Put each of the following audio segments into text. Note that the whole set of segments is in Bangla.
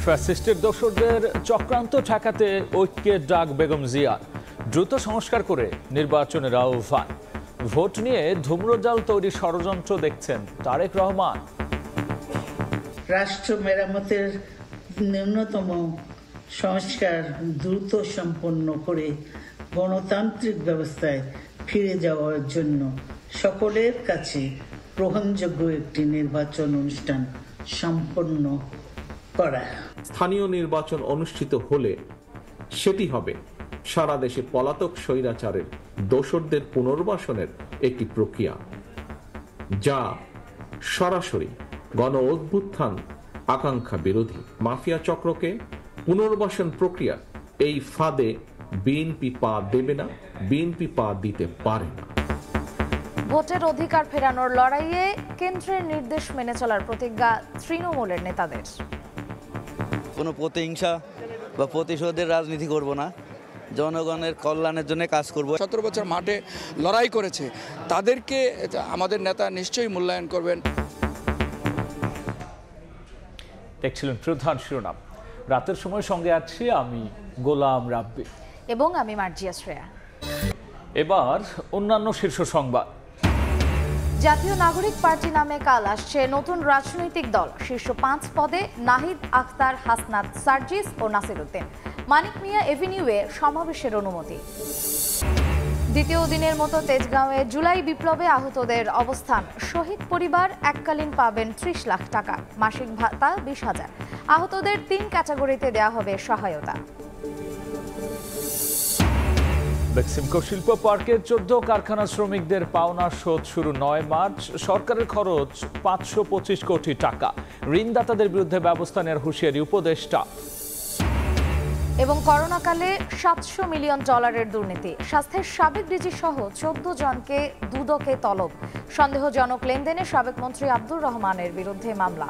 ফ্যাসিস্টের দোসরদের চক্রান্ত ঠেকাতে ঐক্যের ডাক বেগম জিয়ার, দ্রুত সংস্কার করে নির্বাচনের আহ্বান। ভোট নিয়ে ধূম্রজাল তৈরি ষড়যন্ত্র দেখছেন তারেক রহমান। রাষ্ট্র মেরামতের ন্যূনতম সংস্কার দ্রুত সম্পন্ন করে গণতান্ত্রিক ব্যবস্থায় ফিরে যাওয়ার জন্য সকলের কাছে গ্রহণযোগ্য একটি নির্বাচন অনুষ্ঠান সম্পন্ন করা। স্থানীয় নির্বাচন অনুষ্ঠিত হলে সেটি হবে সারা দেশে পলাতক স্বৈরাচারের দোসরদের পুনর্বাসনের একটি প্রক্রিয়া, যা সরাসরি গণ অভ্যুত্থান আকাঙ্ক্ষা বিরোধী মাফিয়া চক্রকে পুনর্বাসন প্রক্রিয়া এই ফাঁদে বিএনপি পা দেবে না, বিএনপি পা দিতে পারে না। ভোটের অধিকার ফেরানোর লড়াইয়ে কেন্দ্রের নির্দেশ মেনে চলার প্রতিজ্ঞা তৃণমূলের নেতাদের। কোনো প্রতিহিংসা বা প্রতিশোধের রাজনীতি করব না, জনগণের কল্যাণের জন্য কাজ করব। 17 বছর মাঠে লড়াই করেছে, তাদেরকে আমাদের নেতা নিশ্চয়ই মূল্যায়ন করবেন। দেখছিলেন প্রধান শিরোনাম। রাতের সময় সঙ্গে আছি আমি গোলাম রাব্বি এবং আমি মার্জিয়া শ্রেয়া। এবার অন্যান্য শীর্ষ সংবাদ। জাতীয় নাগরিক পার্টি নামে কাল আসছে নতুন রাজনৈতিক দল। শীর্ষ 5 পদে নাহিদ আখতার, হাসনাত সার্জিস ও নাসির উদ্দিন। মানিক মিয়া এভিনিউয়ে সমাবেশের অনুমতি। দ্বিতীয় দিনের মতো তেজগাঁওয়ে জুলাই বিপ্লবে আহতদের অবস্থান। শহীদ পরিবার এককালীন পাবেন 30 লাখ টাকা, মাসিক ভাতা 20,000। আহতদের 3 ক্যাটাগরিতে দেয়া হবে সহায়তা। বেক্সিমকো শিল্প পার্কের 14 কারখানা শ্রমিকদের পাওনা শোধ শুরু 9 মার্চ। সরকারের খরচ 525 কোটি টাকা। ঋণদাতাদের বিরুদ্ধে ব্যবস্থা নেওয়ার হুঁশিয়ারি উপদেষ্টা। এবং করোনাকালে $700 মিলিয়ন দুর্নীতি। স্বাস্থ্যের সাবেক ডিজি সহ 14 জনকে দুদকে তলব। সন্দেহজনক লেনদেনে সাবেক মন্ত্রী আব্দুর রহমানের বিরুদ্ধে মামলা।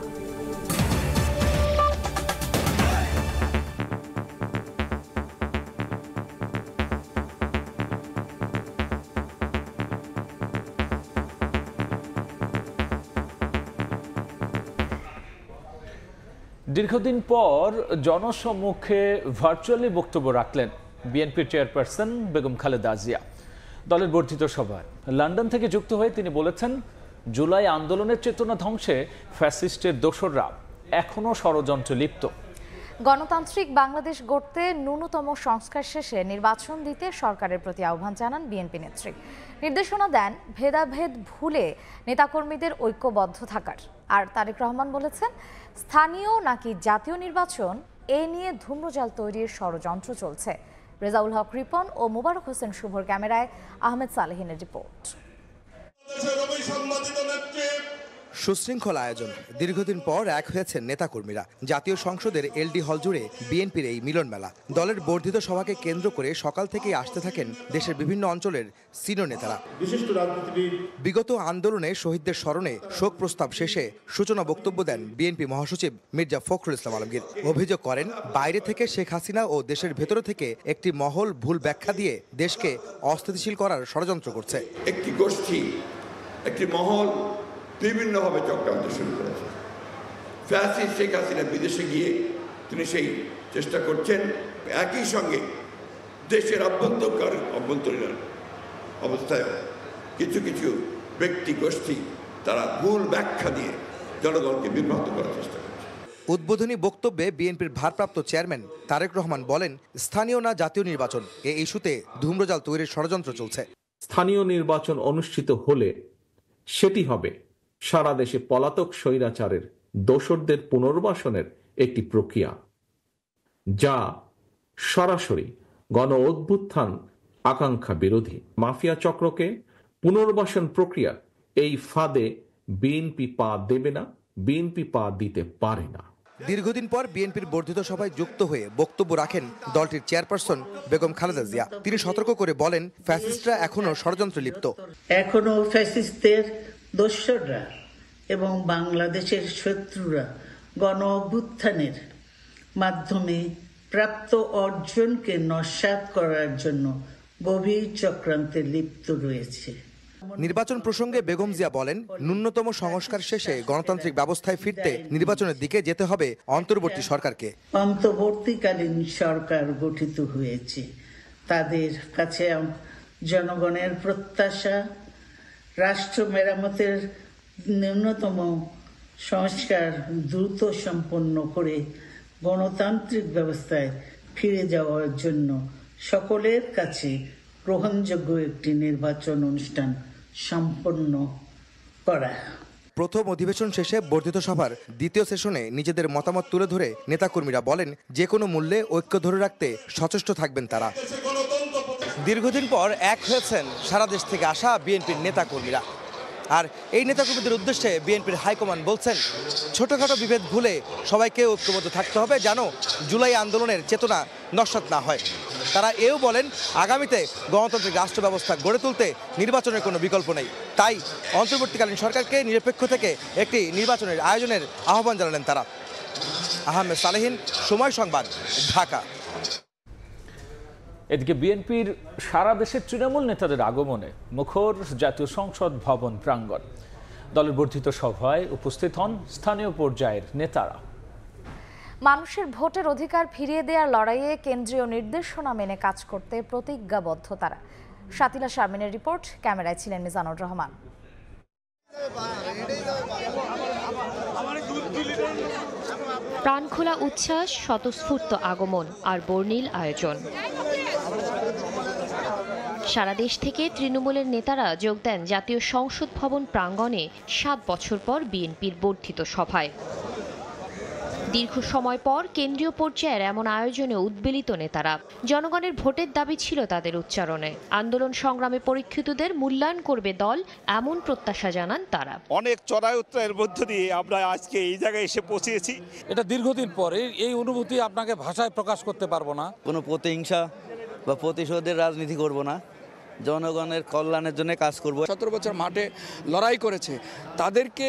দীর্ঘদিন পর জনসম্মুখে ভার্চুয়ালি বক্তব্য রাখলেন বিএনপির চেয়ারপারসন বেগম খালেদা জিয়া। দলের বর্ধিত সভায় লন্ডন থেকে যুক্ত হয়ে তিনি বলেছেন, জুলাই আন্দোলনের চেতনা ধ্বংসে ফ্যাসিস্টের দোসররা এখনো ষড়যন্ত্রে লিপ্ত। গণতান্ত্রিক বাংলাদেশ গড়তে ন্যূনতম সংস্কার শেষে নির্বাচন দিতে সরকারের প্রতি আহ্বান জানান বিএনপি নেত্রী। নির্দেশনা দেন ভেদাভেদ ভুলে নেতাকর্মীদের ঐক্যবদ্ধ থাকার। আর তারেক রহমান বলেছেন, স্থানীয় নাকি জাতীয় নির্বাচন এ নিয়ে ধূম্রজাল তৈরির ষড়যন্ত্র চলছে। রেজাউল হক রিপন ও মুবারক হোসেন শুভর ক্যামেরায় আহমেদ সালেহিনের রিপোর্ট। সুশৃঙ্খল আয়োজন, দীর্ঘদিন পর এক হয়েছেন নেতাকর্মীরা। জাতীয় সংসদের এলডি হল জুড়ে বিএনপির এই মিলন মেলা। দলের বর্ধিত সভাকে কেন্দ্র করে সকাল থেকেই আসতে থাকেন দেশের বিভিন্ন অঞ্চলের সিনিয়র নেতারা। বিগত আন্দোলনে শহীদদের স্মরণে শোক প্রস্তাব শেষে সূচনা বক্তব্য দেন বিএনপি মহাসচিব মির্জা ফখরুল ইসলাম আলমগীর। অভিযোগ করেন, বাইরে থেকে শেখ হাসিনা ও দেশের ভেতর থেকে একটি মহল ভুল ব্যাখ্যা দিয়ে দেশকে অস্থিতিশীল করার ষড়যন্ত্র করছে। একটি গোষ্ঠী, একটি মহল বিভিন্নভাবে চক্রান্ত শুরু করেছে। ফ্যাসিস্ট শেখ হাসিনা বিদেশে গিয়ে তিনি সেই চেষ্টা করছেন। একই সঙ্গে দেশের অভ্যন্তরীণ অবস্থায় কিছু কিছু ব্যক্তি গোষ্ঠী তারা ভুল ব্যাখ্যা দিয়ে জনগণকে বিভ্রান্ত করার চেষ্টা করছে। উদ্বোধনী বক্তব্যে বিএনপির ভারপ্রাপ্ত চেয়ারম্যান তারেক রহমান বলেন, স্থানীয় না জাতীয় নির্বাচন এই ইস্যুতে ধূম্রজাল তৈরির ষড়যন্ত্র চলছে। স্থানীয় নির্বাচন অনুষ্ঠিত হলে সেটি হবে সারা দেশে পলাতক স্বৈরাচারের দোসরদের পুনর্বাসনের একটি প্রক্রিয়া, যা সরাসরি গণ অভ্যুত্থান আকাঙ্ক্ষা বিরোধী মাফিয়া চক্রকে পুনর্বাসন প্রক্রিয়া এই ফাঁদে বিএনপি পা দেবে না, বিএনপি পা দিতে পারে না। দীর্ঘদিন পর বিএনপির বর্ধিত সভায় যুক্ত হয়ে বক্তব্য রাখেন দলটির চেয়ারপারসন বেগম খালেদা জিয়া। তিনি সতর্ক করে বলেন, ফ্যাসিস্টরা এখনো ষড়যন্ত্রে লিপ্ত। এখনো ফ্যাসিস্টদের দোসররা এবং বাংলাদেশের শত্রুরা গণ অভ্যুত্থানের মাধ্যমে প্রাপ্ত অর্জনকে নস্যাৎ করার জন্য গভীর চক্রান্তে লিপ্ত রয়েছে। নির্বাচন প্রসঙ্গে বেগম জিয়া বলেন, ন্যূনতম সংস্কার শেষে গণতান্ত্রিক ব্যবস্থায় ফিরতে নির্বাচনের দিকে যেতে হবে অন্তর্বর্তী সরকারকে। অন্তর্বর্তীকালীন সরকার গঠিত হয়েছে, তাদের কাছে জনগণের প্রত্যাশা রাষ্ট্র মেরামতের ন্যূনতম সংস্কার দ্রুত সম্পন্ন করে গণতান্ত্রিক ব্যবস্থায় ফিরে যাওয়ার জন্য সকলের কাছে গ্রহণযোগ্য একটি নির্বাচন অনুষ্ঠান সম্পন্ন করা। প্রথম অধিবেশন শেষে বর্ধিত সভার দ্বিতীয় সেশনে নিজেদের মতামত তুলে ধরে নেতাকর্মীরা বলেন, যে কোনো মূল্যে ঐক্য ধরে রাখতে সচেষ্ট থাকবেন তারা। দীর্ঘদিন পর এক হয়েছেন সারা দেশ থেকে আসা বিএনপির নেতাকর্মীরা। আর এই নেতাকর্মীদের উদ্দেশ্যে বিএনপির হাইকমান্ড বলছেন, ছোটখাটো বিভেদ ভুলে সবাইকে ঐক্যবদ্ধ থাকতে হবে যেন জুলাই আন্দোলনের চেতনা নস্যাৎ না হয়। তারা এও বলেন, আগামীতে গণতান্ত্রিক রাষ্ট্র ব্যবস্থা গড়ে তুলতে নির্বাচনের কোনো বিকল্প নেই। তাই অন্তর্বর্তীকালীন সরকারকে নিরপেক্ষ থেকে একটি নির্বাচনের আয়োজনের আহ্বান জানালেন তারা। আহমেদ সালেহীন, সময় সংবাদ, ঢাকা। এদিকে বিএনপির সারা দেশের তৃণমূল নেতাদের আগমনে মুখর জাতীয় সংসদ ভবন প্রাঙ্গণ। দলের বর্ধিত সভায় উপস্থিত হন স্থানীয় পর্যায়ের নেতারা। মানুষের ভোটের অধিকার ফিরিয়ে দেওয়ার লড়াইয়ে কেন্দ্রীয় নির্দেশনা মেনে কাজ করতে প্রতিজ্ঞাবদ্ধ তারা। শাতিলা শারমিনের রিপোর্ট, ক্যামেরায় ছিলেন মিজানুর রহমান। প্রাণখোলা উচ্ছ্বাস, স্বতঃস্ফূর্ত আগমন আর বর্ণিল আয়োজন। সারা দেশ থেকে তৃণমূলের নেতারা যোগ দেন জাতীয় সংসদ ভবন প্রাঙ্গণে 7 বছর পর বিএনপির বর্ধিত সভায়। দীর্ঘ সময় পর কেন্দ্রীয় পর্যায়ের এমন আয়োজনে উদ্বেলিত নেতারা। জনগণের ভোটের দাবি ছিল তাদের উচ্চারণে। আন্দোলন সংগ্রামে পরীক্ষিতদের মূল্যায়ন করবে দল, এমন প্রত্যাশা জানান তারা। অনেক চড়াই উত্তরের মধ্য দিয়ে আমরা আজকে এই জায়গায় এসে পৌঁছেছি। এটা দীর্ঘদিন পরে, এই অনুভূতি আপনাকে ভাষায় প্রকাশ করতে পারবো না। কোনো প্রতিহিংসা বা প্রতিশোধের রাজনীতি করব না, জনগণের কল্যাণের জন্য কাজ করব। 17 বছর মাঠে লড়াই করেছে, তাদেরকে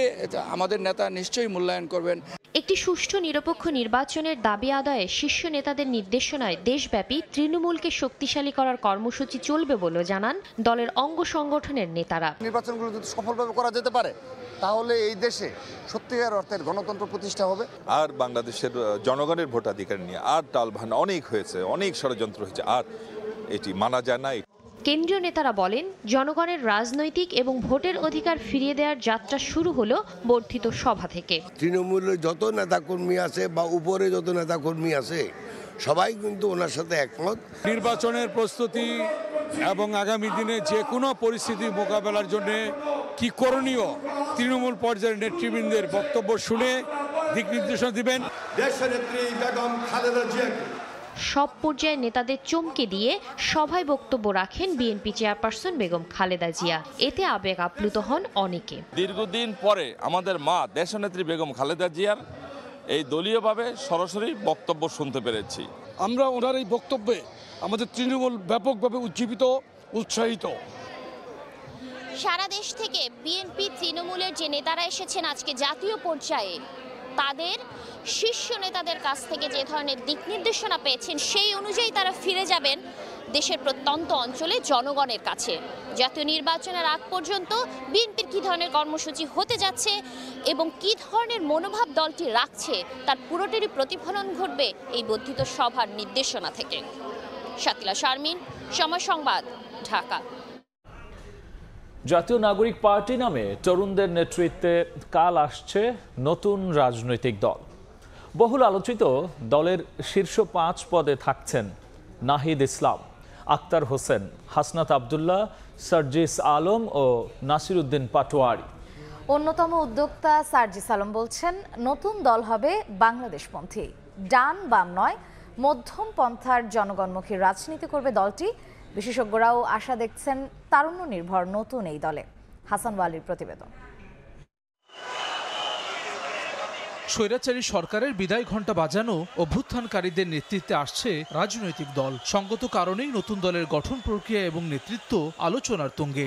আমাদের নেতা নিশ্চয়ই মূল্যায়ন করবেন। একটি সুষ্ঠু নিরপেক্ষ নির্বাচনের দাবি আদায়ে শীর্ষ নেতাদের নির্দেশনায় দেশব্যাপী তৃণমূলকে শক্তিশালী করার কর্মসূচি চলবে বলে জানান দলের অঙ্গ সংগঠনের নেতারা। নির্বাচনগুলো যদি সফলভাবে করা যেতে পারে তাহলে এই দেশে সত্যিকার অর্থের গণতন্ত্র প্রতিষ্ঠা হবে। আর বাংলাদেশের জনগণের ভোটাধিকার নিয়ে আর টালভান অনেক হয়েছে, অনেক ষড়যন্ত্র হয়েছে, আর এটি মানা যায় না। কেন্দ্রীয় নেতারা বলেন, জনগণের রাজনৈতিক এবং ভোটের অধিকার ফিরিয়ে দেওয়ার যাত্রা শুরু হলো বর্ধিত সভা থেকে। তৃণমূলের যত নেতাকর্মী আছে বা উপরে যত নেতাকর্মী আছে সবাই কিন্তু ওনার সাথে একমত। নির্বাচনের প্রস্তুতি এবং আগামী দিনে যে কোনো পরিস্থিতি মোকাবেলার জন্য কি করণীয়, তৃণমূল পর্যায়ের নেতৃবৃন্দের বক্তব্য শুনে দিক নির্দেশনা দিবেন। দেশনেত্রী বেগম খালেদা জিয়া সব পর্যায়ের নেতাদের চমকে দিয়ে সভায় বক্তব্য রাখেন বিএনপি চেয়ারপারসন বেগম খালেদা জিয়া। এতে আবেগ আপ্লুত হন অনেকে। দীর্ঘদিন পরে আমাদের মা দেশনেত্রী বেগম খালেদা জিয়ার এই দলীয়ভাবে সরাসরি বক্তব্য শুনতে পেরেছি। আমরা ওনার এই বক্তব্যে আমাদের তৃণমূল ব্যাপকভাবে উজ্জীবিত, উৎসাহিত। সারা দেশ থেকে বিএনপি তৃণমূলের যে নেতারা এসেছেন আজকে জাতীয় পর্যায়ে, তাদের শীর্ষ নেতাদের কাছ থেকে যে ধরনের দিক নির্দেশনা পেয়েছেন সেই অনুযায়ী তারা ফিরে যাবেন দেশের প্রত্যন্ত অঞ্চলে জনগণের কাছে। জাতীয় নির্বাচনের আগ পর্যন্ত বিএনপির কী ধরনের কর্মসূচি হতে যাচ্ছে এবং কী ধরনের মনোভাব দলটি রাখছে তার পুরোটারই প্রতিফলন ঘটবে এই বর্ধিত সভার নির্দেশনা থেকে। শাতিলা শারমিন, সময় সংবাদ, ঢাকা। জাতীয় নাগরিক পার্টি নামে তরুণদের নেতৃত্বে কাল আসছে নতুন রাজনৈতিক দল। বহুল আলোচিত দলের শীর্ষ 5 পদে থাকছেন নাহিদ ইসলাম, আক্তার হোসেন, হাসনাত আবদুল্লাহ, সার্জিস আলম ও নাসিরউদ্দিন পাটোয়ারি। অন্যতম উদ্যোক্তা সার্জিস আলম বলছেন, নতুন দল হবে বাংলাদেশপন্থী, ডান বাম নয়, মধ্যম পন্থার জনগণমুখী রাজনীতি করবে দলটি। বিশেষজ্ঞরাও আশা দেখছেন তারুণ্য নির্ভর নতুন এই দলে। হাসান ওয়ালির প্রতিবেদন। স্বৈরাচারী সরকারের বিদায় ঘণ্টা বাজানো অভ্যুত্থানকারীদের নেতৃত্বে আসছে রাজনৈতিক দল। সঙ্গত কারণেই নতুন দলের গঠন প্রক্রিয়া এবং নেতৃত্ব আলোচনার তুঙ্গে।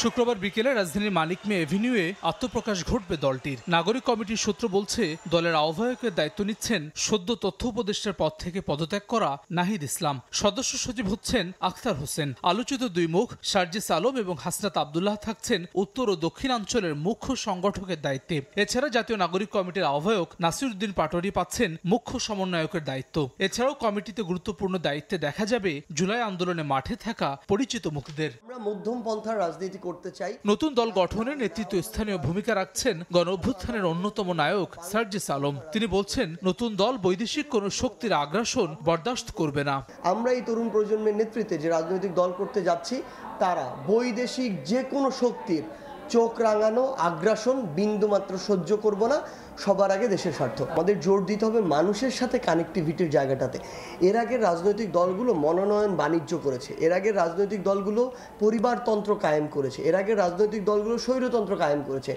শুক্রবার বিকেলে রাজধানীর মানিক মিয়া এভিনিউয়ে আত্মপ্রকাশ ঘটবে দলটির। নাগরিক কমিটির সূত্র বলছে, দলের আহ্বায়কের দায়িত্ব নিচ্ছেন সদ্য তথ্য উপদেষ্টার পদ থেকে পদত্যাগ করা নাহিদ ইসলাম। সদস্য সচিব হচ্ছেন আখতার হোসেন। আলোচিত দুই মুখ সার্জিস আলম এবং হাসনাত আব্দুল্লাহ থাকছেন উত্তর ও দক্ষিণাঞ্চলের মুখ্য সংগঠকের দায়িত্বে। এছাড়া জাতীয় নাগরিক কমিটির আহ্বায়ক নাসিরউদ্দিন পাটোয়ারি পাচ্ছেন মুখ্য সমন্বয়কের দায়িত্ব। এছাড়াও কমিটিতে গুরুত্বপূর্ণ দায়িত্বে দেখা যাবে জুলাই আন্দোলনে মাঠে থাকা পরিচিত মুখদের। আমরা মধ্যম পন্থার রাজনীতি করতে চাই। নতুন দল গঠনে নেতৃত্ব স্থানীয় ভূমিকা রাখছেন গণ অভ্যুত্থানের অন্যতম নায়ক সার্জিস আলম। তিনি বলছেন, নতুন দল বৈদেশিক কোনো শক্তির আগ্রাসন বরদাস্ত করবে না। আমরা এই তরুণ প্রজন্মের নেতৃত্বে যে রাজনৈতিক দল করতে যাচ্ছি, তারা বৈদেশিক যে কোনো শক্তির চোখ রাঙানো আগ্রাসন বিন্দুমাত্র সহ্য করব না। সবার আগে দেশের স্বার্থ। আমাদের জোর দিতে হবে মানুষের সাথে কানেক্টিভিটির জায়গাটাতে। এর আগে রাজনৈতিক দলগুলো মনোনয়ন বাণিজ্য করেছে, এর আগে রাজনৈতিক দলগুলো পরিবারতন্ত্র কায়েম করেছে, এর আগে রাজনৈতিক দলগুলো স্বৈরতন্ত্র কায়েম করেছে।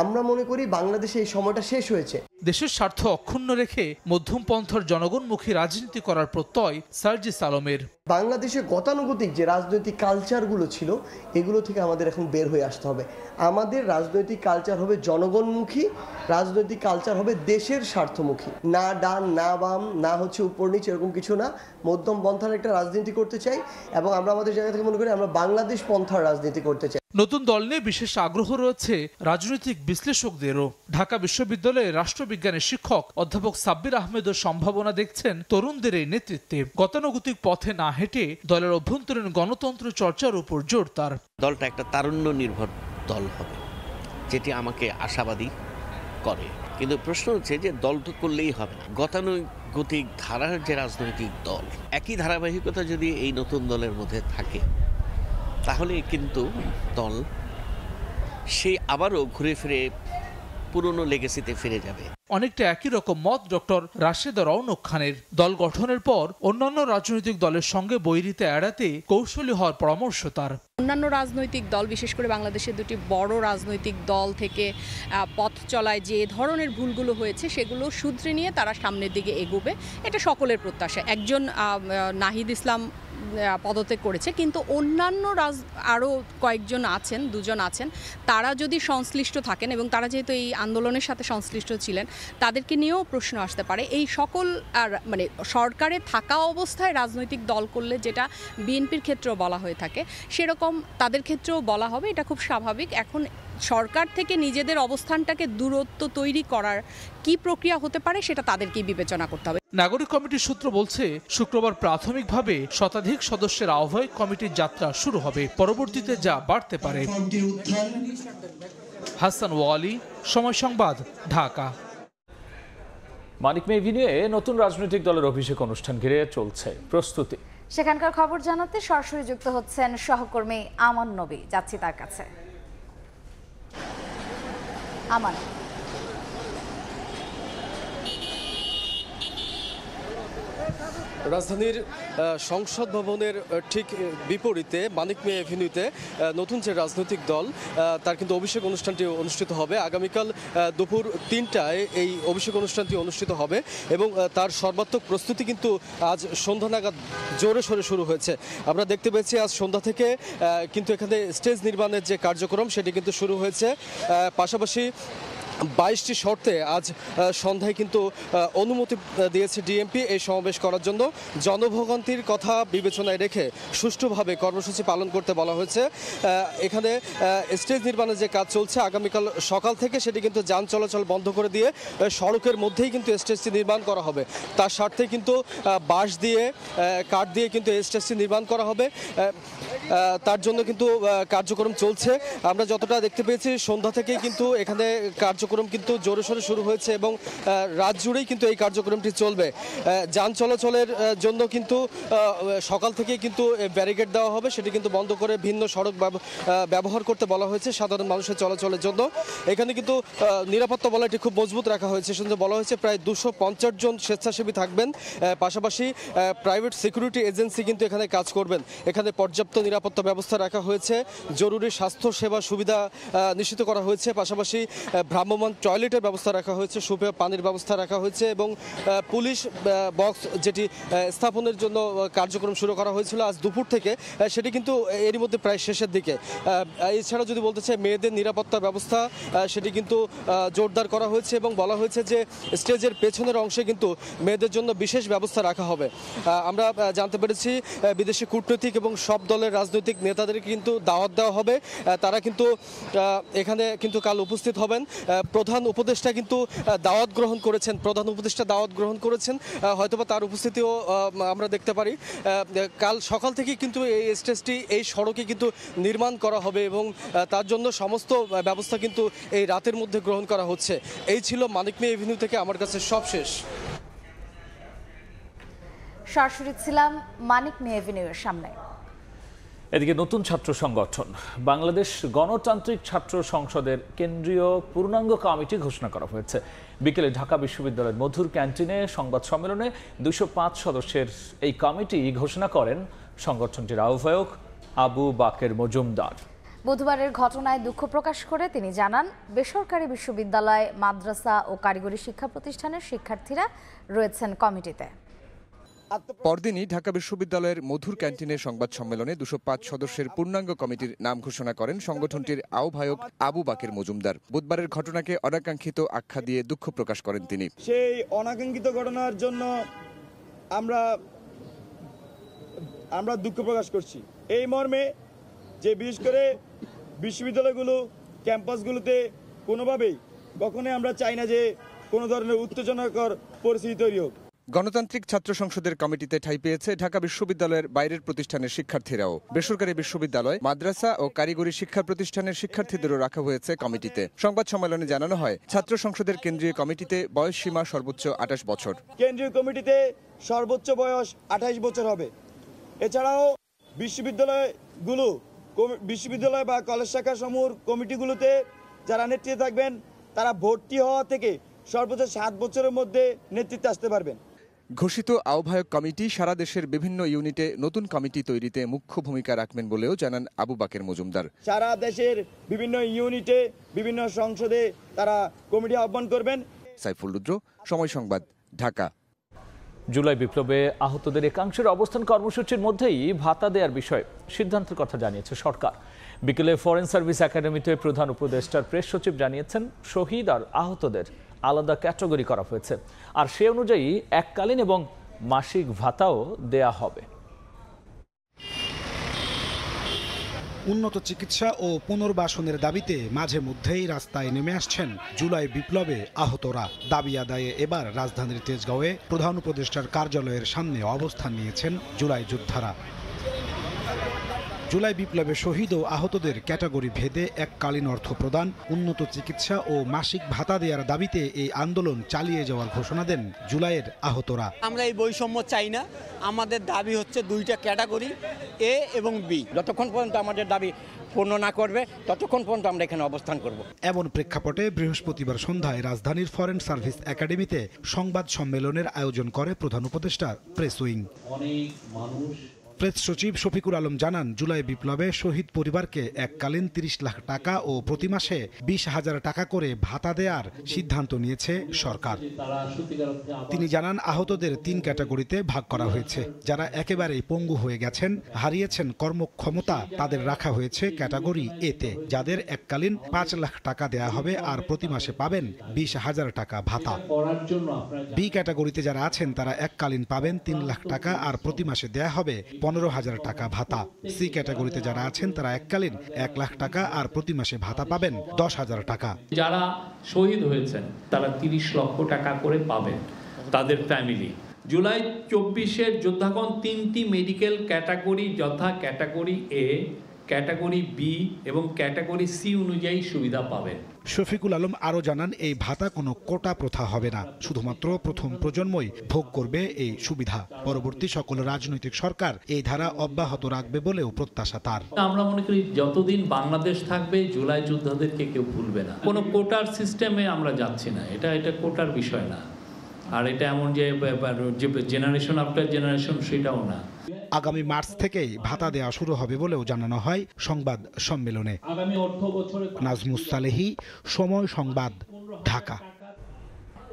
আমরা মনে করি বাংলাদেশে এই সময়টা শেষ হয়েছে। দেশের স্বার্থ অক্ষুণ্ণ রেখে মধ্যমপন্থার জনগণমুখী রাজনীতি করার প্রত্যয় সার্জিস আলমের। বাংলাদেশে গতানুগতিক যে রাজনৈতিক কালচারগুলো ছিল, এগুলো থেকে আমাদের এখন বের হয়ে আসতে হবে। আমাদের রাজনৈতিক কালচার হবে জনগণমুখী, রাজনৈতিক কালচার হবে দেশের স্বার্থমুখী। না ডান না বাম না হচ্ছে উপর নিচ এরকম কিছু না, মধ্যম পন্থার একটা রাজনীতি করতে চাই এবং আমরা আমাদের জায়গা থেকে মনে করি আমরা বাংলাদেশ পন্থার রাজনীতি করতে চাই। নতুন দল নিয়ে বিশেষ আগ্রহ রয়েছে রাজনৈতিক বিশ্লেষকদেরও। ঢাকা বিশ্ববিদ্যালয়ের রাষ্ট্রবিজ্ঞানের শিক্ষক অধ্যাপক সাব্বির আহমেদও সম্ভাবনা দেখছেন তরুণদের এই নেতৃত্বে। গতানুগতিক পথে না হেঁটে দলের অভ্যন্তরীণ গণতন্ত্র চর্চার উপর জোর তার। দলটা একটা তারুণ্য নির্ভর দল হবে, যেটি আমাকে আশাবাদী করে। কিন্তু প্রশ্ন হচ্ছে যে দল তো করলেই হবে না, গতানুগতিক ধারার যে রাজনৈতিক দল, একই ধারাবাহিকতা যদি এই নতুন দলের মধ্যে থাকে, তাহলে কিন্তু দল সে আবারও ঘুরে ফিরে পুরনো লেগেসিতে ফিরে যাবে। অনেকটা একই রকম মত ডক্টর রাশেদা রওনক খানের। দল গঠনের পর অন্যান্য রাজনৈতিক দলের সঙ্গে বৈরিতা এড়াতে কৌশলী হওয়ার পরামর্শ তার। অন্যান্য রাজনৈতিক দল, বিশেষ করে বাংলাদেশের দুটি বড় রাজনৈতিক দল থেকে পথ চলায় যে ধরনের ভুলগুলো হয়েছে, সেগুলো শুধরে নিয়ে তারা সামনের দিকে এগোবে, এটা সকলের প্রত্যাশা। একজন নাহিদ ইসলাম পদত্যাগ করেছে, কিন্তু অন্যান্য আরও কয়েকজন আছেন, দুজন আছেন, তারা যদি সংশ্লিষ্ট থাকেন এবং তারা যেহেতু এই আন্দোলনের সাথে সংশ্লিষ্ট ছিলেন, তাদেরকে নিয়েও প্রশ্ন আসতে পারে। এই সকল মানে সরকারে থাকা অবস্থায় রাজনৈতিক দল করলে যেটা বিএনপির ক্ষেত্রেও বলা হয়ে থাকে, সেরকম তাদের ক্ষেত্রেও বলা হবে, এটা খুব স্বাভাবিক। এখন সরকার থেকে নিজেদের অবস্থানটাকে দূরত্ব তৈরি করার কি প্রক্রিয়া হতে পারে, সেটা তাদেরকেই বিবেচনা করতে হবে। নাগরিক কমিটির সূত্র বলছে, শুক্রবার প্রাথমিকভাবে শতাধিক সদস্যের আহ্বায়ক কমিটির যাত্রা শুরু হবে, পরবর্তীতে যা বাড়তে পারে। হাসান ওয়ালি, সময় সংবাদ, ঢাকা। মানিক মিয়া এভিনিউয়ে নতুন রাজনৈতিক দলের অভিষেক অনুষ্ঠান ঘিরে চলছে প্রস্তুতি। সেখানকার খবর জানাতে সরাসরি যুক্ত হচ্ছেন সহকর্মী আমান নবী। যাচ্ছি তার কাছে। আমান, রাজধানীর সংসদ ভবনের ঠিক বিপরীতে মানিক মিয়া এভিনিউতে নতুন যে রাজনৈতিক দল, তার কিন্তু অভিষেক অনুষ্ঠানটি অনুষ্ঠিত হবে। আগামীকাল দুপুর 3টায় এই অভিষেক অনুষ্ঠানটি অনুষ্ঠিত হবে এবং তার সর্বাত্মক প্রস্তুতি কিন্তু আজ সন্ধ্যা নাগাদ জোরে সোরে শুরু হয়েছে। আমরা দেখতে পেয়েছি আজ সন্ধ্যা থেকে কিন্তু এখানে স্টেজ নির্মাণের যে কার্যক্রম, সেটি কিন্তু শুরু হয়েছে। পাশাপাশি 22টি শর্তে আজ সন্ধ্যায় কিন্তু অনুমতি দিয়েছে ডিএমপি এই সমাবেশ করার জন্য। জনভোগান্তির কথা বিবেচনায় রেখে সুষ্ঠুভাবে কর্মসূচি পালন করতে বলা হয়েছে। এখানে স্টেজ নির্মাণের যে কাজ চলছে, আগামীকাল সকাল থেকে সেটি কিন্তু যান চলাচল বন্ধ করে দিয়ে সড়কের মধ্যেই কিন্তু স্টেজটি নির্মাণ করা হবে। তার স্বার্থে কিন্তু বাঁশ দিয়ে, কাঠ দিয়ে কিন্তু এই স্টেজটি নির্মাণ করা হবে। তার জন্য কিন্তু কার্যক্রম চলছে। আমরা যতটা দেখতে পেয়েছি সন্ধ্যা থেকেই কিন্তু এখানে কার্যক্রম কিন্তু জোরে সোরে শুরু হয়েছে এবং রাত জুড়েই কিন্তু এই কার্যক্রমটি চলবে। যান চলাচলের জন্য কিন্তু সকাল থেকেই কিন্তু ব্যারিকেড দেওয়া হবে, সেটি কিন্তু বন্ধ করে ভিন্ন সড়ক ব্যবহার করতে বলা হয়েছে সাধারণ মানুষের চলাচলের জন্য। এখানে কিন্তু নিরাপত্তা বলয়টি খুব মজবুত রাখা হয়েছে। শুনতে বলা হয়েছে প্রায় 250 জন স্বেচ্ছাসেবী থাকবেন, পাশাপাশি প্রাইভেট সিকিউরিটি এজেন্সি কিন্তু এখানে কাজ করবেন। এখানে পর্যাপ্ত নিরাপত্তা ব্যবস্থা রাখা হয়েছে, জরুরি স্বাস্থ্য সেবা সুবিধা নিশ্চিত করা হয়েছে। পাশাপাশি ভ্রাম্যমাণ চলমান টয়লেটের ব্যবস্থা রাখা হয়েছে, সুপেয় পানির ব্যবস্থা রাখা হয়েছে এবং পুলিশ বক্স যেটি স্থাপনের জন্য কার্যক্রম শুরু করা হয়েছিল আজ দুপুর থেকে, সেটি কিন্তু এরই মধ্যে প্রায় শেষের দিকে। এছাড়া যদি বলতে চাই মেয়েদের নিরাপত্তা ব্যবস্থা সেটি কিন্তু জোরদার করা হয়েছে এবং বলা হয়েছে যে স্টেজের পেছনের অংশে কিন্তু মেয়েদের জন্য বিশেষ ব্যবস্থা রাখা হবে। আমরা জানতে পেরেছি বিদেশি কূটনৈতিক এবং সব দলের রাজনৈতিক নেতাদের কিন্তু দাওয়াত দেওয়া হবে, তারা কিন্তু এখানে কিন্তু কাল উপস্থিত হবেন। প্রধান উপদেষ্টা কিন্তু দাওয়াত গ্রহণ করেছেন, হয়তোবা তার উপস্থিতিও আমরা দেখতে পারি। কাল সকাল থেকে কিন্তু এই স্টেজটি এই সড়কে কিন্তু নির্মাণ করা হবে এবং তার জন্য সমস্ত ব্যবস্থা কিন্তু এই রাতের মধ্যে গ্রহণ করা হচ্ছে। এই ছিল মানিক মিয়া এভিনিউ থেকে আমার কাছে সবশেষ। সরাসরি ছিলাম মানিক মিয়া এভিনিউয়ের সামনে। এদিকে নতুন ছাত্র সংগঠন বাংলাদেশ গণতান্ত্রিক ছাত্র সংসদের কেন্দ্রীয় পূর্ণাঙ্গ কমিটি ঘোষণা করা হয়েছে। বিকেলে ঢাকা বিশ্ববিদ্যালয়ের মধুর ক্যান্টিনে সংবাদ সম্মেলনে 205 সদস্যের এই কমিটি ঘোষণা করেন সংগঠনটির আহ্বায়ক আবু বাকের মজুমদার। বুধবারের ঘটনায় দুঃখ প্রকাশ করে তিনি জানান, বেসরকারি বিশ্ববিদ্যালয়, মাদ্রাসা ও কারিগরি শিক্ষা প্রতিষ্ঠানের শিক্ষার্থীরা রয়েছেন কমিটিতে। পরদিনই ঢাকা বিশ্ববিদ্যালয়ের মধুর ক্যান্টিনে সংবাদ সম্মেলনে 205 সদস্যের পূর্ণাঙ্গ কমিটির নাম ঘোষণা করেন সংগঠনটির আহ্বায়ক আবু বাকের মজুমদার। বুধবারের ঘটনাকে অনাকাঙ্ক্ষিত আখ্যা দিয়ে দুঃখ প্রকাশ করেন তিনি। সেই অনাকাঙ্ক্ষিত ঘটনার জন্য আমরা দুঃখ প্রকাশ করছি। এই মর্মে যে বিশেষ করে বিশ্ববিদ্যালয়গুলো, ক্যাম্পাসগুলোতে কোনোভাবেই কখনোই আমরা চাই না যে কোনো ধরনের উত্তেজনাকর পরিস্থিতি তৈরি হোক। গণতান্ত্রিক ছাত্র সংসদের কমিটিতে ঠাঁই পেয়েছে ঢাকা বিশ্ববিদ্যালয়ের বাইরের প্রতিষ্ঠানের শিক্ষার্থীরাও। বেসরকারি বিশ্ববিদ্যালয়, মাদ্রাসা ও কারিগরি শিক্ষা প্রতিষ্ঠানের শিক্ষার্থীদেরও রাখা হয়েছে কমিটিতে। সংবাদ সম্মেলনে জানানো হয়, ছাত্র সংসদের কেন্দ্রীয় কমিটিতে বয়স সীমা সর্বোচ্চ 28 বছর। কেন্দ্রীয় কমিটিতে সর্বোচ্চ বয়স 28 বছর হবে। এছাড়াও বিশ্ববিদ্যালয় বা কলেজ শাখা সমূহের কমিটিগুলোতে যারা নেতৃত্বে থাকবেন তারা ভর্তি হওয়া থেকে সর্বোচ্চ 7 বছরের মধ্যে নেতৃত্বে আসতে পারবেন। ঘোষিত আহ্বায়ক কমিটি সারা দেশের বিভিন্ন ইউনিটে নতুন কমিটি তৈরিতে মুখ্য ভূমিকা রাখবেন বলেও জানান আবু বাকের মজুমদার। সারা দেশের বিভিন্ন ইউনিটে, বিভিন্ন সংসদে তারা কমিটি আহ্বান করবেন। সাইফুল রুদ্র, সময় সংবাদ, ঢাকা। জুলাই বিপ্লবে আহতদের একাংশের অবস্থান কর্মসূচির মধ্যেই ভাতা দেওয়ার বিষয়ে সিদ্ধান্তের কথা জানিয়েছে সরকার। বিকেলে ফরেন সার্ভিস একাডেমিতে প্রধান উপদেষ্টার প্রেস সচিব জানিয়েছেন, শহীদ আর আহতদের আলাদা ক্যাটাগরি করা হয়েছে, আর সে অনুযায়ী এককালীন এবং মাসিক ভাতাও দেয়া হবে। উন্নত চিকিৎসা ও পুনর্বাসনের দাবিতে মাঝে মধ্যেই রাস্তায় নেমে আসছেন জুলাই বিপ্লবে আহতরা। দাবি আদায়ে এবার রাজধানীর তেজগাঁওয়ে প্রধান উপদেষ্টার কার্যালয়ের সামনে অবস্থান নিয়েছেন জুলাই যোদ্ধারা। জুলাই বিপ্লবে শহীদ ও আহতদের ক্যাটাগরি ভেদে এককালীন অর্থ প্রদান, উন্নত চিকিৎসা ও মাসিক ভাতা দেওয়ার দাবিতে এই আন্দোলন চালিয়ে যাওয়ার ঘোষণা দেন জুলাইয়ের আহতরা। আমরা এই বৈষম্য চাই না, আমাদের দাবি হচ্ছে 2টা ক্যাটাগরি, এ এবং বি। যতক্ষণ পর্যন্ত আমাদের দাবি পূর্ণ না করবে ততক্ষণ পর্যন্ত আমরা এখানে অবস্থান করব। এমন প্রেক্ষাপটে বৃহস্পতিবার সন্ধ্যায় রাজধানীর ফরেন সার্ভিস একাডেমিতে সংবাদ সম্মেলনের আয়োজন করে প্রধান উপদেষ্টার প্রেস উইং। প্রেস সচিব শফিকুল আলম জানান, জুলাই বিপ্লবে শহীদ পরিবারকে এককালীন 30 লাখ টাকা ও প্রতি মাসে 20,000 টাকা করে ভাতা দেওয়ার সিদ্ধান্ত নিয়েছে সরকার। তিনি জানান, আহতদের 3 ক্যাটাগরিতে ভাগ করা হয়েছে। যারা একেবারেই পঙ্গু হয়ে গেছেন, হারিয়েছেন কর্মক্ষমতা, তাদের রাখা হয়েছে ক্যাটাগরি এতে, যাদের এককালীন 5 লাখ টাকা দেয়া হবে আর প্রতি মাসে পাবেন 20,000 টাকা ভাতা। বি ক্যাটাগরিতে যারা আছেন তারা এককালীন পাবেন 3 লাখ টাকা আর প্রতি মাসে দেয়া হবে 15,000 টাকা ভাতা। সি ক্যাটাগরিতে যারা আছেন তারা এককালীন 1 লাখ টাকা আর প্রতি মাসে ভাতা পাবেন 10,000 টাকা। যারা শহীদ হয়েছেন তারা 30 লক্ষ টাকা করে পাবেন তাদের ফ্যামিলি। জুলাই 24-এর যোদ্ধাগণ 3টি মেডিকেল ক্যাটাগরি যথা ক্যাটাগরি এ, ক্যাটাগরি বি এবং ক্যাটাগরি সি অনুযায়ী সুবিধা পাবেন। শফিকুল আলম আরও জানান, এই ভাতা কোনো কোটা প্রথা হবে না, শুধুমাত্র প্রথম প্রজন্মই ভোগ করবে এই সুবিধা। পরবর্তী সকল রাজনৈতিক সরকার এই ধারা অব্যাহত রাখবে বলেও প্রত্যাশা তার। আমরা মনে করি যতদিন বাংলাদেশ থাকবে জুলাই যোদ্ধাদেরকে কেউ ভুলবে না। কোনো কোটার সিস্টেমে আমরা যাচ্ছি না, এটা কোটার বিষয় না। আর এটা এমন যে জেনারেশন আফটার জেনারেশন সেটাও না। আগামী মার্চ থেকেই ভাতা দেওয়া শুরু হবে বলেও জানানো হয় সংবাদ সম্মেলনে। নাজমুস সালেহী, সময় সংবাদ, ঢাকা।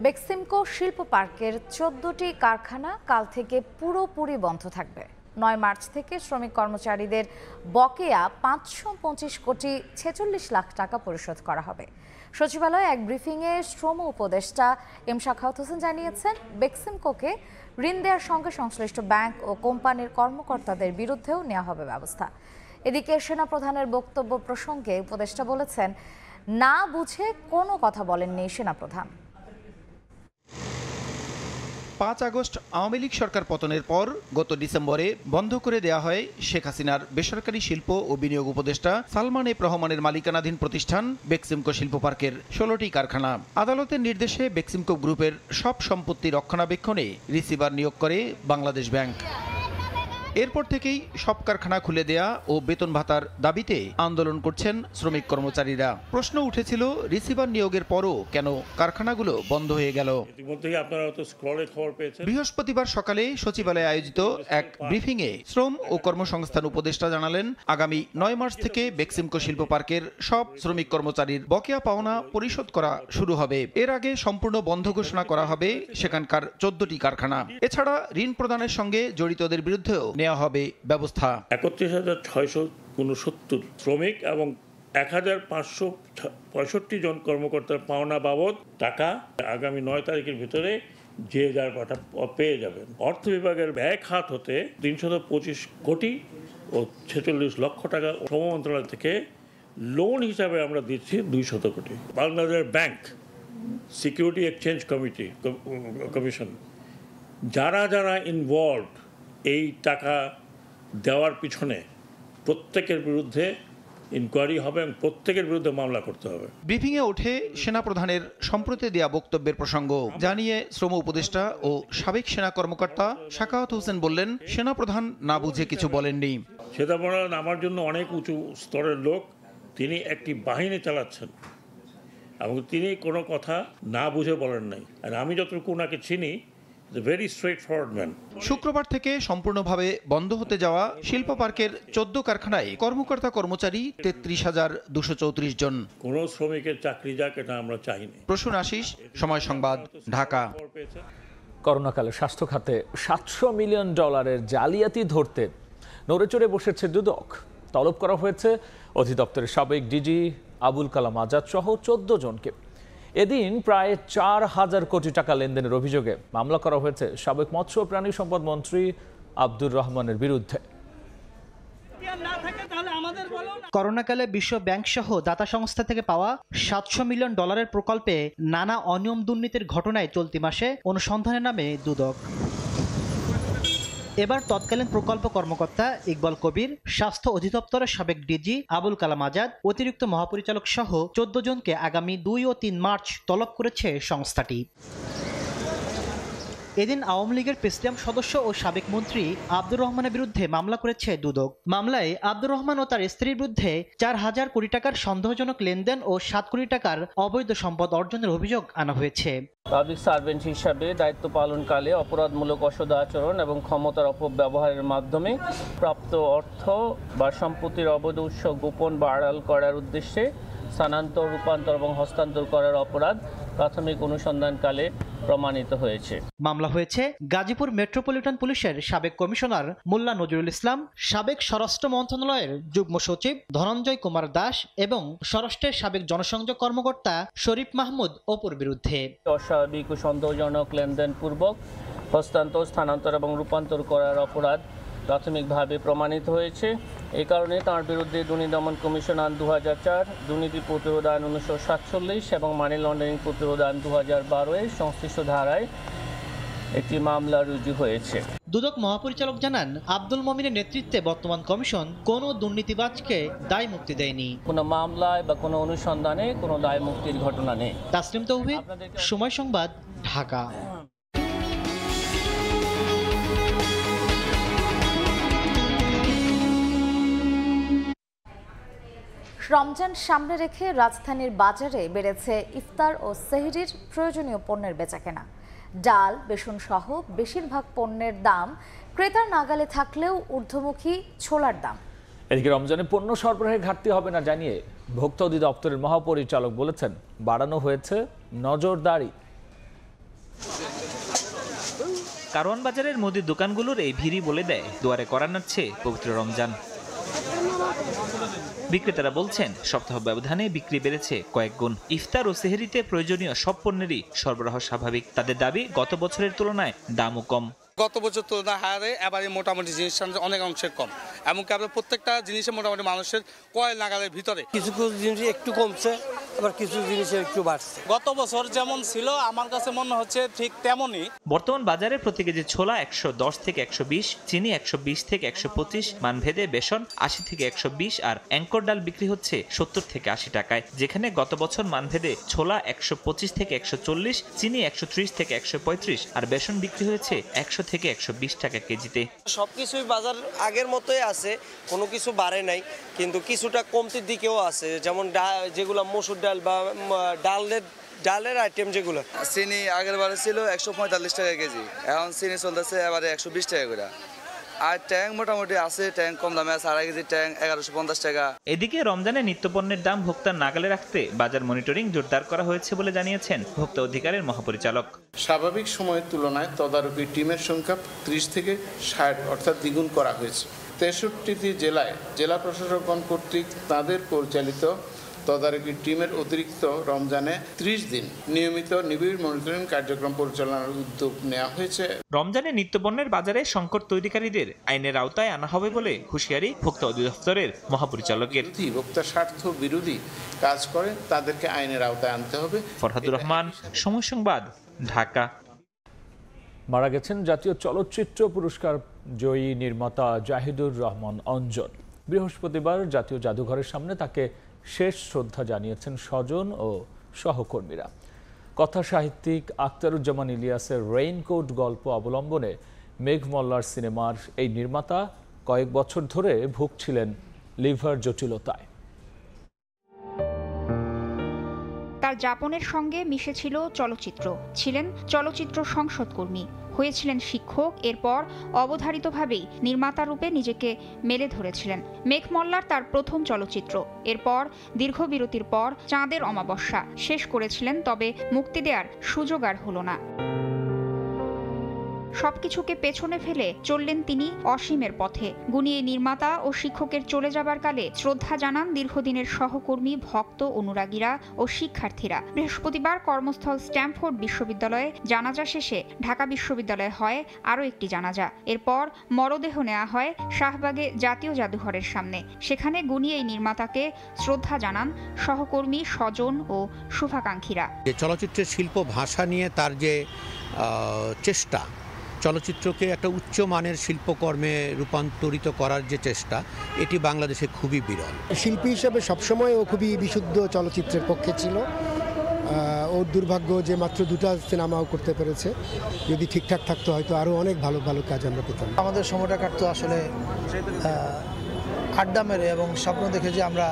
বেক্সিমকো শিল্প পার্কের 14টি কারখানা কাল থেকে পুরোপুরি বন্ধ থাকবে। 9 মার্চ থেকে শ্রমিক কর্মচারীদের বকেয়া 525 কোটি 46 লাখ টাকা পরিশোধ করা হবে। সচিবালয়ে এক ব্রিফিংয়ে শ্রম উপদেষ্টা এম শাখাওয়াত হোসেন জানিয়েছেন, বেক্সিমকোকে ঋণ দেওয়ার সঙ্গে সংশ্লিষ্ট ব্যাংক ও কোম্পানির কর্মকর্তাদের বিরুদ্ধেও নেওয়া হবে ব্যবস্থা। এদিকে সেনাপ্রধানের বক্তব্য প্রসঙ্গে উপদেষ্টা বলেছেন, না বুঝে কোনো কথা বলেননি সেনাপ্রধান। 5 আগস্ট আওয়ামী লীগ সরকার পতনের পর গত ডিসেম্বরে বন্ধ করে দেয়া হয় শেখ হাসিনার বেসরকারি শিল্প ও বিনিয়োগ উপদেষ্টা সালমান এফ রহমানের মালিকানাধীন প্রতিষ্ঠান বেক্সিমকো শিল্প পার্কের 16টি কারখানা। আদালতের নির্দেশে বেক্সিমকো গ্রুপের সব সম্পত্তি রক্ষণাবেক্ষণে রিসিভার নিয়োগ করে বাংলাদেশ ব্যাংক। এরপর থেকেই সব কারখানা খুলে দেয়া ও বেতন ভাতার দাবিতে আন্দোলন করছেন শ্রমিক কর্মচারীরা। প্রশ্ন উঠেছিল, রিসিভার নিয়োগের পরও কেন কারখানাগুলো বন্ধ হয়ে গেল? বৃহস্পতিবার সকালে সচিবালয়ে আয়োজিত এক ব্রিফিংয়ে শ্রম ও কর্মসংস্থান উপদেষ্টা জানালেন, আগামী 9 মার্চ থেকে বেক্সিমকো শিল্প পার্কের সব শ্রমিক কর্মচারীর বকেয়া পাওনা পরিশোধ করা শুরু হবে। এর আগে সম্পূর্ণ বন্ধ ঘোষণা করা হবে সেখানকার 14টি কারখানা। এছাড়া ঋণ প্রদানের সঙ্গে জড়িতদের বিরুদ্ধেও নেওয়া হবে ব্যবস্থা। 31,669 শ্রমিক এবং 1,565 জন কর্মকর্তার পাওনা বাবদ টাকা আগামী 9 তারিখের ভিতরে যে যার পাঠা পেয়ে যাবেন। অর্থ বিভাগের ব্যয় খাত হতে 325 কোটি ও 46 লক্ষ টাকা শ্রম মন্ত্রণালয় থেকে লোন হিসাবে আমরা দিচ্ছি 200 কোটি। Bangladesh bank, security exchange commission, যারা যারা ইনভলভড এই টাকা দেওয়ার পিছনে প্রত্যেকের বিরুদ্ধে ইনকোয়ারি হবে এবং প্রত্যেকের বিরুদ্ধে মামলা করতে হবে। ব্রিফিংয়ে ওঠে সেনাপ্রধানের সম্প্রতি দেয়া বক্তব্যের প্রসঙ্গ জানিয়ে শ্রম উপদেষ্টা ও সাবেক সেনা কর্মকর্তা শাখাওয়াত হোসেন বললেন, সেনাপ্রধান না বুঝে কিছু বলেননি। সেনাপ্রধান আমার জন্য অনেক উঁচু স্তরের লোক, তিনি একটি বাহিনী চালাচ্ছেন এবং তিনি কোনো কথা না বুঝে বলেন নাই। আর আমি যতটুকু ওনাকে চিনি, শুক্রবার থেকে সম্পূর্ণভাবে বন্ধ হতে যাওয়া শিল্প পার্কের 14 কারখানায় কর্মকর্তা কর্মচারী 33,234 জন। কোন শ্রমিকের চাকরি যাক, এটা আমরা চাইনি। প্রসূন আশিস, সময় সংবাদ, ঢাকা। করোনাকালে স্বাস্থ্য খাতে $700 মিলিয়ন জালিয়াতি ধরতে নড়েচড়ে বসেছে দুদক। তলব করা হয়েছে অধিদপ্তরের সাবেক ডিজি আবুল কালাম আজাদ সহ 14 জনকে। এদিন প্রায় 4,000 কোটি টাকা লেনদেনের অভিযোগে মামলা করা হয়েছে সাবেক মৎস্য প্রাণী সম্পদ মন্ত্রী আব্দুর রহমানের বিরুদ্ধে। করোনাকালে বিশ্ব ব্যাংক সহ দাতা সংস্থা থেকে পাওয়া $700 মিলিয়ন প্রকল্পে নানা অনিয়ম দুর্নীতির ঘটনায় চলতি মাসে অনুসন্ধানে নামে দুদক। এবার তৎকালীন প্রকল্প কর্মকর্তা ইকবাল কবির, স্বাস্থ্য অধিদপ্তরের সাবেক ডিজি আবুল কালাম আজাদ, অতিরিক্ত মহাপরিচালক সহ 14 জনকে আগামী 2 ও 3 মার্চ তলব করেছে সংস্থাটি। এদিন আওয়ামী লীগের প্রেসিডিয়াম সদস্য ও সাবেক মন্ত্রী আব্দুর রহমানের বিরুদ্ধে মামলা করেছে দুদক। মামলায় আব্দুর রহমান ও তার স্ত্রীর বিরুদ্ধে 4,000 কোটি টাকার সন্দেহজনক লেনদেন ও 7 কোটি টাকার অবৈধ সম্পদ অর্জনের অভিযোগ আনা হয়েছে। পাবলিক সার্ভেন্ট হিসাবে দায়িত্ব পালনকালে অপরাধমূলক অসদাচরণ এবং ক্ষমতার অপব্যবহারের মাধ্যমে প্রাপ্ত অর্থ বা সম্পত্তির অবৈধ উৎস গোপন বা আড়াল করার উদ্দেশ্যে স্থানান্তর, রূপান্তর এবং হস্তান্তর করার অপরাধ প্রাথমিক অনুসন্ধানকালে প্রমাণিত হয়েছে। মামলা হয়েছে গাজীপুর মেট্রোপলিটন পুলিশের সাবেক কমিশনার মোল্লা নজরুল ইসলাম, সাবেক স্বরাষ্ট্র মন্ত্রণালয়ের যুগ্ম সচিব ধনঞ্জয় কুমার দাস এবং স্বরাষ্ট্রের সাবেক জনসংযোগ কর্মকর্তা শরীফ মাহমুদ অপুর বিরুদ্ধে। অস্বাভাবিক ও সন্দেহজনক লেনদেন পূর্বক হস্তান্তর, স্থানান্তর এবং রূপান্তর করার অপরাধ প্রাথমিকভাবে প্রমাণিত হয়েছে। এই কারণে তার বিরুদ্ধে দুর্নীতি দমন কমিশন আইন 2004, দুর্নীতি প্রতিরোধ আইন 1947 এবং মানি লন্ডারিং প্রতিরোধ আইন 2012-এর সংশ্লিষ্ট ধারায় একটি মামলা রুজু হয়েছে। দুদক মহাপরিচালক জানান, আব্দুল মমিনের নেতৃত্বে বর্তমান কমিশন কোনো দুর্নীতিবাজকে দায় মুক্তি দেয়নি। কোনো মামলায় বা কোনো অনুসন্ধানে কোনো দায় মুক্তির ঘটনা নেই। তাসলিম তৌহিদ, সময় সংবাদ, ঢাকা। রমজান সামনে রেখে রাজধানীর বাজারে বেড়েছে ইফতার ও সেহরির প্রয়োজনীয় পণ্যের বেচাকেনা। ডাল, বেসন সহ বেশিরভাগ পণ্যের দাম ক্রেতার নাগালে থাকলেও ঊর্ধ্বমুখী ছোলার দাম। এদিকে রমজানে পণ্য সরবরাহে ঘাটতি হবে না জানিয়ে ভোক্তা অধিদপ্তরের মহাপরিচালক বলেছেন, বাড়ানো হয়েছে নজরদারি। কারওয়ান বাজারের মুদির দোকানগুলোর এই ভিড়ই বলে দেয় দুয়ারে করা নাড়ছে পবিত্র রমজান। বিক্রেতারা বলছেন, সপ্তাহ ব্যবধানে বিক্রি বেড়েছে কয়েক গুণ। ইফতার ও সেহরিতে প্রয়োজনীয় সব পণ্যেরই সরবরাহ স্বাভাবিক। তাদের দাবি, গত বছরের তুলনায় দামও কম। গত বছর তুলনায় হারে এবারে মোটামুটি জিনিসটা অনেক অংশের কম, এমনকি আপনার প্রত্যেকটা জিনিসে মোটামুটি মানুষের কয় নাগালের ভিতরে। কিছু কিছু জিনিস একটু কমছে, আবার কিছু জিনিসের একটু বাড়ছে। গত বছর যেমন ছিল আমার কাছে মনে হচ্ছে ঠিক তেমনই। বর্তমান বাজারে প্রতি কেজি ছোলা 110 থেকে 120, চিনি 120 থেকে 125, মানভেদে বেসন 80 থেকে 120 আর অ্যাঙ্কর ডাল বিক্রি হচ্ছে 70 থেকে 80 টাকায়। যেখানে গত বছর মানভেদে ছোলা 125 থেকে 140, চিনি 130 থেকে 135 আর বেসন বিক্রি হয়েছে 100 থেকে 120 টাকা কেজিতে। সবকিছুই বাজার আগের মতোই আছে, কোনো কিছু বাড়ে নাই, কিন্তু কিছুটা কমতির দিকেও আছে। যেমন যেগুলো মসুর ডাল বা ডালের আইটেম যেগুলো। চিনি আগের বারে ছিল 145 টাকা কেজি, এখন চিনি চলতেছে এবারে 120 টাকা করে। আর ট্যাং মোটামুটি আছে, ট্যাং কম দামে আছে, আড়াই কেজি ট্যাং 1150 টাকা। এদিকে রমজানে নিত্যপণ্যের দাম ভোক্তার নাগালে রাখতে বাজার মনিটরিং জোরদার করা হয়েছে বলে জানিয়েছেন ভোক্তা অধিকারের মহাপরিচালক। স্বাভাবিক সময়ের তুলনায় তদারকি টিমের সংখ্যা 30 থেকে 60 অর্থাৎ দ্বিগুণ করা হয়েছে। 63টি জেলায় জেলা প্রশাসকগণ কর্তৃক তাদের পরিচালিত তদারকি টিমের অতিরিক্ত রমজানে 30 দিন নিয়মিত নিবিড় মনিটরিং কার্যক্রম পরিচালনার উদ্যোগ নেওয়া হয়েছে। রমজানে নিত্যপণ্যের বাজারে সংকট তৈরিকারীদের আইনের আওতায় আনা হবে বলে হুঁশিয়ারি ভোক্তা অধিদপ্তরের মহাপরিচালকের। ভোক্তা স্বার্থ বিরোধী কাজ করে তাদেরকে আইনের আওতায় আনতে হবে। ফরহাদুর রহমান, সময় সংবাদ, ঢাকা। মারা গেছেন জাতীয় চলচ্চিত্র পুরস্কার জয়ী নির্মাতা জাহিদুর রহমান অঞ্জন। বৃহস্পতিবার জাতীয় জাদুঘরের সামনে তাকে শেষ শ্রদ্ধা জানিয়েছেন স্বজন ও সহকর্মীরা। কথা সাহিত্যিক আখতারুজ্জামান ইলিয়াসের রেইনকোট গল্প অবলম্বনে মেঘ মল্লার সিনেমার এই নির্মাতা কয়েক বছর ধরে ভুগছিলেন লিভার জটিলতায়। তার যাপনের সঙ্গে মিশেছিল চলচ্চিত্র, ছিলেন চলচ্চিত্র সংসদকর্মী, হয়েছিলেন শিক্ষক। এরপর অবধারিতভাবেই নির্মাতা রূপে নিজেকে মেলে ধরেছিলেন। মেঘ মল্লার তার প্রথম চলচ্চিত্র। এরপর দীর্ঘ বিরতির পর চাঁদের অমাবস্যা শেষ করেছিলেন, তবে মুক্তি দেওয়ার সুযোগ আর হলো না। সবকিছুকে পেছনে ফেলে চললেন তিনি অসীমের পথে। গুণী নির্মাতা ও শিক্ষকের চলে যাবার কালে শ্রদ্ধা জানান দীর্ঘদিনের সহকর্মী, ভক্ত, অনুরাগীরা ও শিক্ষার্থীরা। বৃহস্পতিবার কর্মস্থল স্ট্যামফোর্ড বিশ্ববিদ্যালয়ে জানাজা শেষে ঢাকা বিশ্ববিদ্যালয়ে হয় আরও একটি জানাজা। এরপর মরদেহ নেওয়া হয় শাহবাগে জাতীয় জাদুঘরের সামনে। সেখানে গুণী এই নির্মাতাকে শ্রদ্ধা জানান সহকর্মী, স্বজন ও শুভাকাঙ্ক্ষীরা। চলচ্চিত্রের শিল্প ভাষা নিয়ে তার যে চেষ্টা, চলচ্চিত্রকে একটা উচ্চমানের শিল্পকর্মে রূপান্তরিত করার যে চেষ্টা, এটি বাংলাদেশে খুবই বিরল। শিল্পী হিসেবে সবসময় ও খুবই বিশুদ্ধ চলচ্চিত্রের পক্ষে ছিল। ওর দুর্ভাগ্য যে মাত্র 2টা সিনেমাও করতে পেরেছে। যদি ঠিকঠাক থাকতো হয়তো আরও অনেক ভালো ভালো কাজ আমরা পেতাম। আমাদের সময়টা কাটতো আসলে আড্ডা মেরে এবং স্বপ্ন দেখে যে আমরা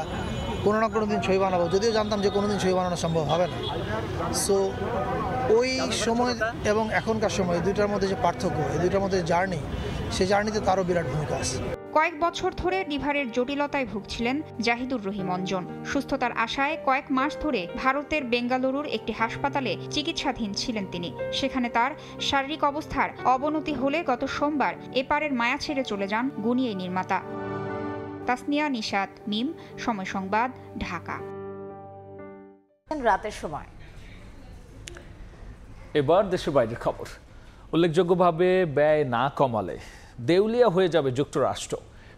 কোনো না কোনো দিন ছবি বানাবো, যদিও জানতাম যে কোনো দিন ছবি বানানো সম্ভব হবে না। সো ওই সময় এবং এখনকার সময় দুইটার মধ্যে যে পার্থক্য, এই দুইটার মধ্যে জার্নি, সেই জার্নিতে তারও বিরাট ভূমিকা আছে। কয়েক বছর ধরে লিভারের জটিলতায় ভুগছিলেন জাহিদুর রহিম অঞ্জন। সুস্থতার আশায় কয়েক মাস ধরে ভারতের বেঙ্গালুরুর একটি হাসপাতালে চিকিৎসাধীন ছিলেন তিনি। সেখানে তার শারীরিক অবস্থার অবনতি হলে গত সোমবার এপারের মায়া ছেড়ে চলে যান গুণী এই নির্মাতা। তাসনিয়া নিশাত, মিম, সময় সংবাদ, ঢাকা। রাতের সময় এবার দেশের বাইরের খবর। উল্লেখযোগ্যভাবে ব্যয় না কমালে দেউলিয়া হয়ে যাবে যুক্তরাষ্ট্র।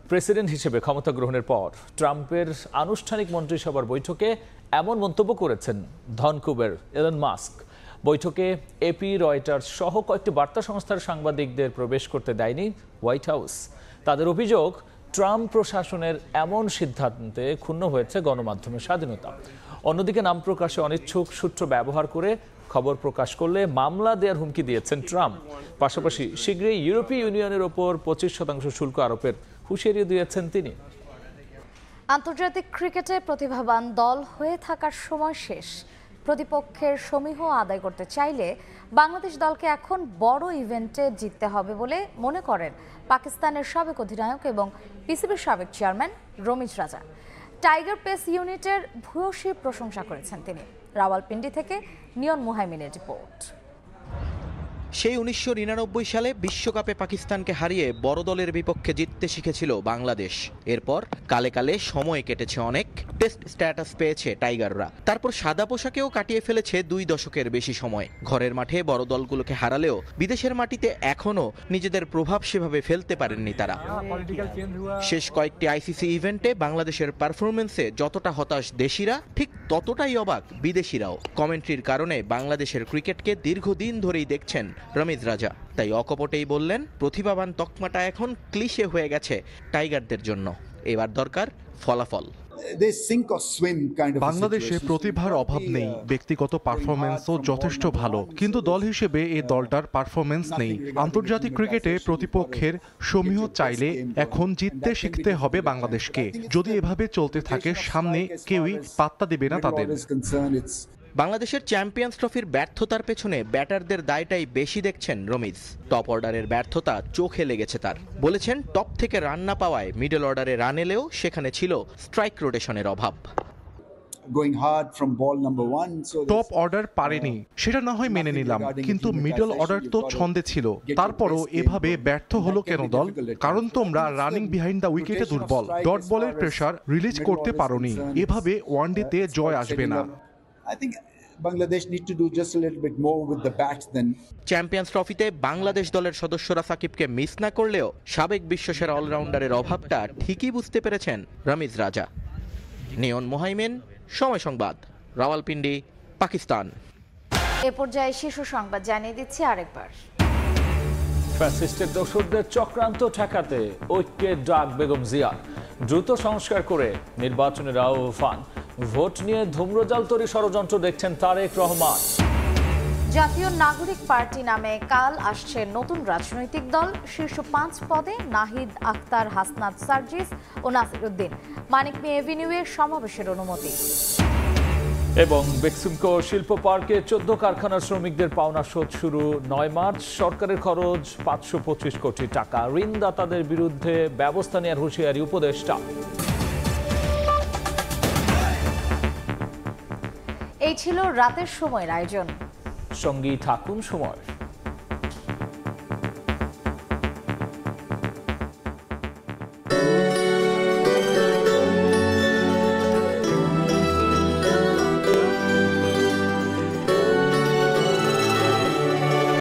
প্রেসিডেন্ট হিসেবে ক্ষমতা গ্রহণের পর ট্রাম্পের আনুষ্ঠানিক মন্ত্রিসভার বৈঠকে এমন মন্তব্য করেছেন ধনকুবের এলন মাস্ক। বৈঠকে এপি, রয়টার্স সহ কয়েকটি বার্তা সংস্থার সাংবাদিকদের প্রবেশ করতে দেয়নি হোয়াইট হাউস। তাদের অভিযোগ, ট্রাম্প প্রশাসনের এমন সিদ্ধান্তে ক্ষুণ্ণ হয়েছে গণমাধ্যমের স্বাধীনতা। অন্যদিকে নাম প্রকাশে অনিচ্ছুক সূত্র ব্যবহার করে খবর প্রকাশ করলে মামলা দেওয়ার হুমকি দিয়েছেন ট্রাম্প। পাশাপাশি শীঘ্রই ইউরোপীয় ইউনিয়নের ওপর 25% শুল্ক আরোপের হুঁশিয়ারি দিয়েছেন তিনি। আন্তর্জাতিক ক্রিকেটে প্রতিভাবান দল হয়ে থাকার সময় শেষ। প্রতিপক্ষের সমীহ আদায় করতে চাইলে বাংলাদেশ দলকে এখন বড় ইভেন্টে জিততে হবে বলে মনে করেন পাকিস্তানের সাবেক অধিনায়ক এবং পিসিবির সাবেক চেয়ারম্যান রমিজ রাজা। টাইগার পেস ইউনিটের ভূয়সী প্রশংসা করেছেন তিনি। রাওয়ালপিন্ডি থেকে নিয়ন মুহাইমিনের রিপোর্ট। সেই 1999 সালে বিশ্বকাপে পাকিস্তানকে হারিয়ে বড় দলের বিপক্ষে জিততে শিখেছিল বাংলাদেশ। এরপর কালে কালে সময় কেটেছে অনেক, টেস্ট স্ট্যাটাস পেয়েছে টাইগাররা। তারপর সাদা পোশাকেও কাটিয়ে ফেলেছে 2 দশকের বেশি সময়। ঘরের মাঠে বড় দলগুলোকে হারালেও বিদেশের মাটিতে এখনও নিজেদের প্রভাব সেভাবে ফেলতে পারেননি তারা। শেষ কয়েকটি আইসিসি ইভেন্টে বাংলাদেশের পারফরমেন্সে যতটা হতাশ দেশিরা, ঠিক ততটাই অবাক বিদেশিরাও। কমেন্ট্রির কারণে বাংলাদেশের ক্রিকেটকে দীর্ঘদিন ধরেই দেখছেন রমিজ রাজা। তাই অকপটেই বললেন, প্রতিভাবান তকমাটা এখন ক্লিশে হয়ে গেছে টাইগারদের জন্য, এবার দরকার ফলাফল। বাংলাদেশে প্রতিভার অভাব নেই, ব্যক্তিগত পারফরমেন্সও যথেষ্ট ভালো, কিন্তু দল হিসেবে এই দলটার পারফরমেন্স নেই। আন্তর্জাতিক ক্রিকেটে প্রতিপক্ষের সমীহ চাইলে এখন জিততে শিখতে হবে বাংলাদেশকে। যদি এভাবে চলতে থাকে সামনে কেউই পাত্তা দেবে না তাদের। বাংলাদেশের চ্যাম্পিয়ন্স ট্রফির ব্যর্থতার পেছনে ব্যাটারদের দায়টাই বেশি দেখছেন রমিজ। টপ অর্ডারের ব্যর্থতা চোখে লেগেছে তার। বলেছেন, টপ থেকে রান না পাওয়ায় মিডল অর্ডারে রান এলেও সেখানে ছিল স্ট্রাইক রোটেশনের অভাব। টপ অর্ডার পারেনি, সেটা না হয় মেনে নিলাম, কিন্তু মিডল অর্ডার তো ছন্দে ছিল। তারপরও এভাবে ব্যর্থ হলো কেন দল? কারণ তোমরা রানিং বিহাইন্ড দ্য উইকেটে দুর্বল, ডট বলের প্রেসার রিলিজ করতে পারোনি। এভাবে ওয়ানডেতে জয় আসবে না। চ্যাম্পিয়ন্স ট্রফিতে বাংলাদেশ দলের সদস্যরা সাকিবকে মিস না করলেও সাবেক বিশ্বসেরা অলরাউন্ডারের অভাবটা ঠিকই বুঝতে পেরেছেন রমিজ রাজা। নিয়ন মুহাইমিন, সময় সংবাদ, রাওয়ালপিন্ডি, পাকিস্তান। এ পর্যায়ে শীর্ষ সংবাদ জানিয়ে দিচ্ছি আরেকবার। ফ্যাসিস্টের দোসরদের চক্রান্ত ঠেকাতে ঐক্যের ডাক বেগম জিয়া। দ্রুত সংস্কার করে নির্বাচনের আহ্বান। ভোট নিয়ে ধূম্রজাল তৈরি ষড়যন্ত্র দেখছেন তারেক রহমান। জাতীয় নাগরিক পার্টি নামে কাল আসছে নতুন রাজনৈতিক দল। শীর্ষ 5 পদে নাহিদ আখতার, হাসনাত সার্জিস ও নাসিরউদ্দিন। মানিক মিয়া এভিনিউয়ে সমাবেশের অনুমতি। এবং বেক্সিমকো শিল্প পার্কে 14 কারখানার শ্রমিকদের পাওনা শোধ শুরু 9 মার্চ। সরকারের খরচ 525 কোটি টাকা। ঋণদাতাদের বিরুদ্ধে ব্যবস্থা নেওয়ার হুঁশিয়ারি উপদেষ্টা। এই ছিল রাতের সময়ের আয়োজন। সঙ্গী থাকুন সময়।